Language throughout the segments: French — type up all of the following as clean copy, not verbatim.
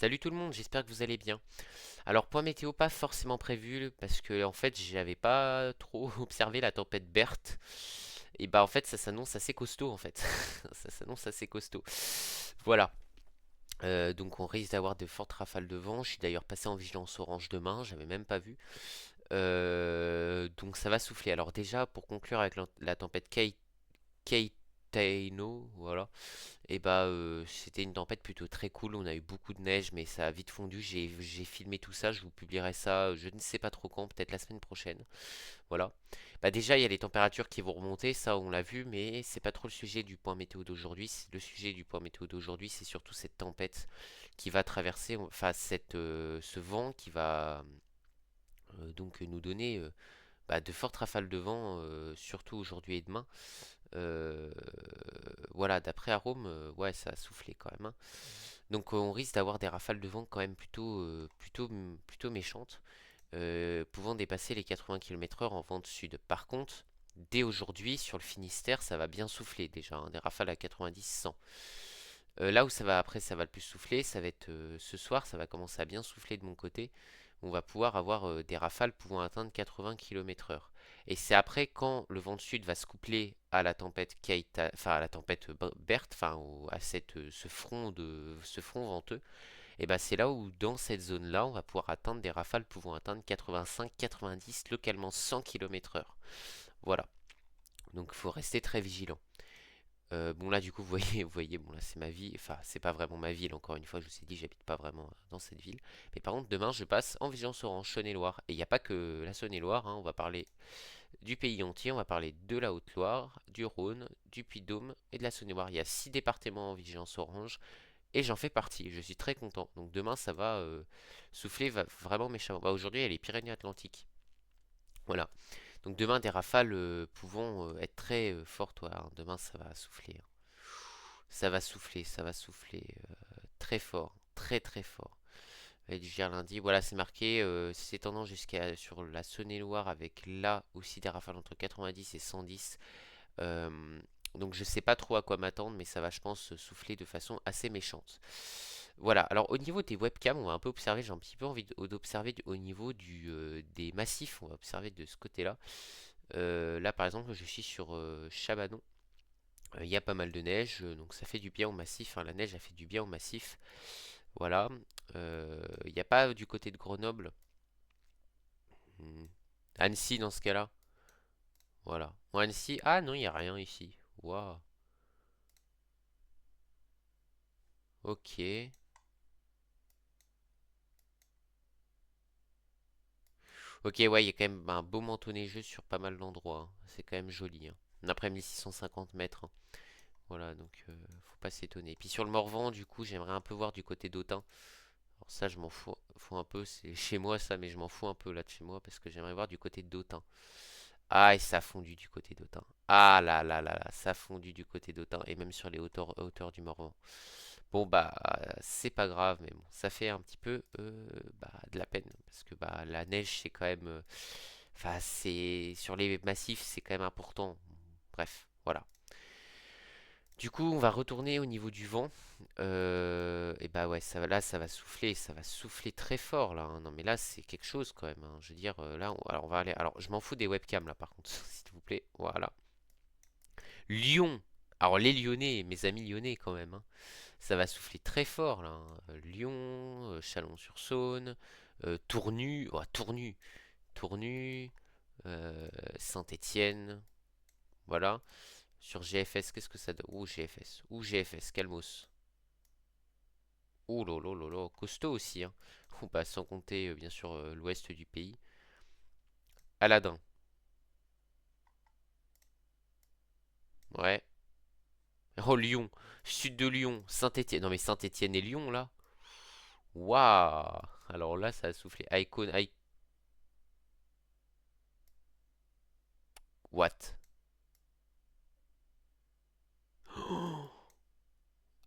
Salut tout le monde, j'espère que vous allez bien. Alors point météo pas forcément prévu parce que en fait j'avais pas trop observé la tempête Berthe. Et bah en fait ça s'annonce assez costaud en fait. Ça s'annonce assez costaud. Voilà. Donc on risque d'avoir de fortes rafales de vent. Je suis d'ailleurs passé en vigilance orange demain, j'avais même pas vu. Donc ça va souffler. Alors déjà pour conclure avec la tempête Keitaino, voilà. Et bah c'était une tempête plutôt très cool, on a eu beaucoup de neige mais ça a vite fondu, j'ai filmé tout ça, je vous publierai ça, je ne sais pas trop quand, peut-être la semaine prochaine, voilà. Bah déjà il y a les températures qui vont remonter, ça on l'a vu, mais c'est pas trop le sujet du point météo d'aujourd'hui, le sujet du point météo d'aujourd'hui c'est surtout cette tempête qui va traverser, enfin ce vent qui va donc nous donner de fortes rafales de vent, surtout aujourd'hui et demain. Euh, voilà, d'après Arome, ouais, ça a soufflé quand même, hein. Donc on risque d'avoir des rafales de vent quand même plutôt méchantes, pouvant dépasser les 80 km/h en vent sud. Par contre, dès aujourd'hui, sur le Finistère, ça va bien souffler déjà, hein, des rafales à 90-100. Là où ça va après, ça va le plus souffler, ça va être ce soir, ça va commencer à bien souffler de mon côté. On va pouvoir avoir des rafales pouvant atteindre 80 km/h. Et c'est après quand le vent de sud va se coupler à la tempête Keita, enfin à la tempête Berthe, enfin à ce front venteux. Et ben c'est là où dans cette zone-là, on va pouvoir atteindre des rafales pouvant atteindre 85, 90, localement 100 km/h. Voilà. Donc il faut rester très vigilant. Bon là du coup vous voyez bon là c'est ma vie, enfin c'est pas vraiment ma ville encore une fois, je vous ai dit j'habite pas vraiment dans cette ville, mais par contre demain je passe en vigilance orange Saône-et-Loire, et il n'y a pas que la Saône-et-Loire, hein, on va parler du pays entier, on va parler de la Haute-Loire, du Rhône, du Puy-de-Dôme et de la Saône-et-Loire. Il y a 6 départements en vigilance orange et j'en fais partie, je suis très content, donc demain ça va souffler vraiment méchamment. Bah, aujourd'hui il y a les Pyrénées-Atlantiques, voilà. Donc demain des rafales pouvant être très fortes, ouais, hein. Demain ça va souffler, hein. Ça va souffler très fort, très très fort. Et du gir lundi, voilà, c'est marqué, s'étendant jusqu'à sur la Saône-et-Loire avec là aussi des rafales entre 90 et 110. Euh, donc je sais pas trop à quoi m'attendre, mais ça va, je pense, souffler de façon assez méchante. Voilà, alors au niveau des webcams, on va un peu observer, j'ai un petit peu envie d'observer au niveau des massifs, on va observer de ce côté-là. Là par exemple, je suis sur Chabanon. Il y a pas mal de neige, donc ça fait du bien au massif, hein. La neige a fait du bien au massif. Voilà. Il n'y a pas du côté de Grenoble. Hmm. Annecy dans ce cas-là. Voilà. Bon, Annecy. Ah non, il n'y a rien ici. Waouh. Ok. Ok, ouais, il y a quand même un beau manteau neigeux sur pas mal d'endroits, hein. C'est quand même joli, hein. On a après 1650 mètres, hein. Voilà, donc faut pas s'étonner. Puis sur le Morvan, du coup, j'aimerais un peu voir du côté d'Autun. Alors ça, je m'en fous un peu. C'est chez moi ça, mais je m'en fous un peu là de chez moi parce que j'aimerais voir du côté d'Autun. Ah, et ça a fondu du côté d'Autun. Ah là là là là, ça a fondu du côté d'Autun et même sur les hauteurs du Morvan. Bon bah c'est pas grave, mais bon, ça fait un petit peu de la peine parce que bah la neige c'est quand même, enfin c'est sur les massifs c'est quand même important. Bref, voilà. Du coup, on va retourner au niveau du vent. Et bah ouais, là, ça va souffler très fort là, hein. Non mais là, c'est quelque chose quand même, hein. Je veux dire, là, alors on va aller. Alors, je m'en fous des webcams là, par contre, s'il vous plaît. Voilà. Lyon. Alors les Lyonnais, mes amis lyonnais quand même, hein. Ça va souffler très fort là, hein. Lyon, Chalon-sur-Saône, Tournu, oh, Tournu, Saint-Étienne. Voilà. Sur GFS, qu'est-ce que ça donne? Ou GFS, Calmos. Oh là là là là, costaud aussi, hein. Oh, bah, sans compter bien sûr l'ouest du pays. Aladin, ouais. Oh Lyon, sud de Lyon, Saint-Étienne. Non mais Saint-Étienne et Lyon là. Waouh. Alors là ça a soufflé. Icon, what?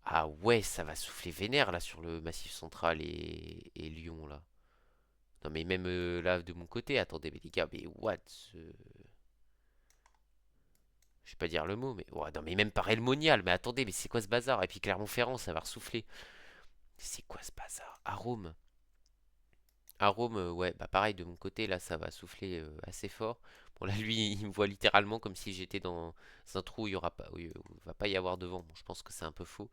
Ah ouais, ça va souffler vénère là sur le massif central et Lyon là. Non mais même là de mon côté, attendez mais les gars, mais what? Je vais pas dire le mot, mais ouais, non mais même pareil le monial, mais attendez, mais c'est quoi ce bazar? Et puis Clermont-Ferrand, ça va ressouffler. C'est quoi ce bazar? Arôme. Arôme, ouais, bah pareil de mon côté, là ça va souffler assez fort. Bon là lui il me voit littéralement comme si j'étais dans un trou où il y aura pas, où il va pas y avoir de vent. Bon, je pense que c'est un peu faux.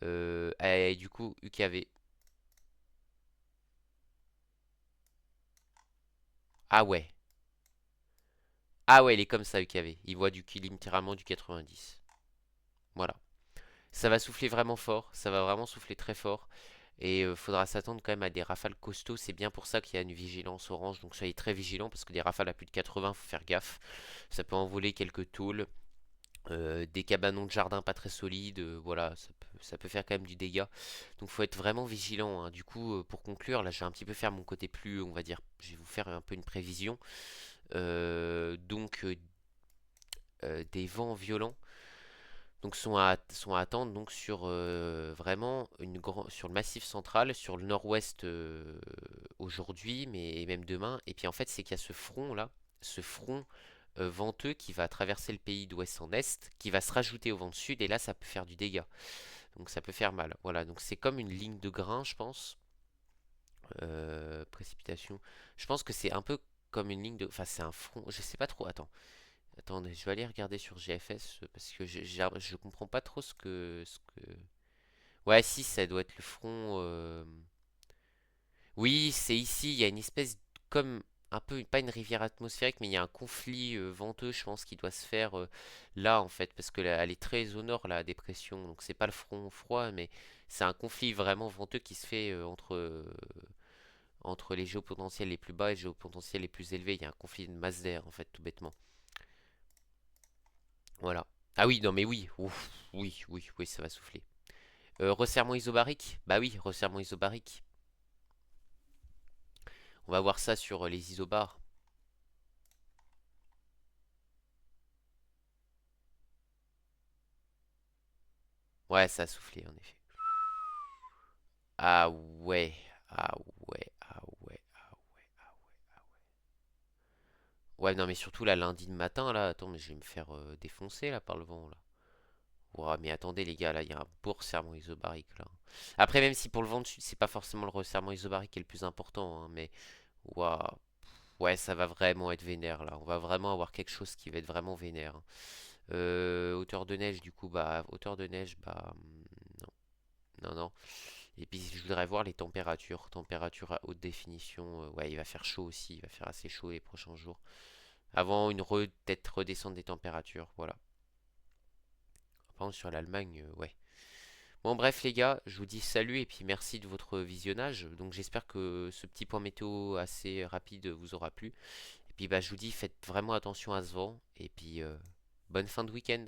Et du coup, UKV. Ah ouais. Ah ouais, il est comme ça UKV. Il est littéralement du 90. Voilà. Ça va souffler vraiment fort, ça va vraiment souffler très fort. Et faudra s'attendre quand même à des rafales costauds. C'est bien pour ça qu'il y a une vigilance orange. Donc soyez très vigilants parce que des rafales à plus de 80, faut faire gaffe. Ça peut envoler quelques tôles, des cabanons de jardin pas très solides. Voilà, ça peut faire quand même du dégât. Donc faut être vraiment vigilant, hein. Du coup, pour conclure, là, je vais un petit peu faire mon côté plus, on va dire, je vais vous faire un peu une prévision. Donc des vents violents. Donc sont à attendre donc sur vraiment sur le massif central, sur le nord-ouest aujourd'hui, mais même demain. Et puis en fait, c'est qu'il y a ce front là, ce front venteux qui va traverser le pays d'ouest en est, qui va se rajouter au vent de sud, et là ça peut faire du dégât. Donc ça peut faire mal. Voilà, donc c'est comme une ligne de grain, je pense. Précipitation. Je pense que c'est un peu comme une ligne de. Enfin, c'est un front. Je sais pas trop. Attendez, je vais aller regarder sur GFS parce que je comprends pas trop ce que. Ouais, si, ça doit être le front. Oui, c'est ici. Il y a une espèce comme un peu pas une rivière atmosphérique, mais il y a un conflit venteux, je pense, qui doit se faire là en fait, parce que là, elle est très au nord la dépression, donc c'est pas le front froid, mais c'est un conflit vraiment venteux qui se fait entre les géopotentiels les plus bas et les géopotentiels les plus élevés. Il y a un conflit de masse d'air en fait, tout bêtement. Voilà. Ah oui, non mais oui, ouf, oui, oui, oui, ça va souffler. Resserrement isobarique? Bah oui, resserrement isobarique. On va voir ça sur les isobars. Ouais, ça a soufflé en effet. Ah ouais, ah ouais, ah ouais, ah ouais, ah ouais. Ouais, non mais surtout là, lundi de matin, là, attends, mais je vais me faire défoncer là par le vent là. Ouah, mais attendez les gars, là, il y a un beau resserrement isobarique là. Après, même si pour le vent de sud, c'est pas forcément le resserrement isobarique qui est le plus important, hein, mais waouh, ouais, ça va vraiment être vénère là. On va vraiment avoir quelque chose qui va être vraiment vénère, hein. Hauteur de neige, du coup, bah, hauteur de neige, bah, non, non, non. Et puis, je voudrais voir les températures. Température à haute définition. Ouais, il va faire chaud aussi. Il va faire assez chaud les prochains jours. Avant peut-être redescendre des températures. Voilà. Par contre, sur l'Allemagne, ouais. Bon, bref, les gars, je vous dis salut et puis merci de votre visionnage. Donc, j'espère que ce petit point météo assez rapide vous aura plu. Et puis, bah, je vous dis, faites vraiment attention à ce vent. Et puis, bonne fin de week-end.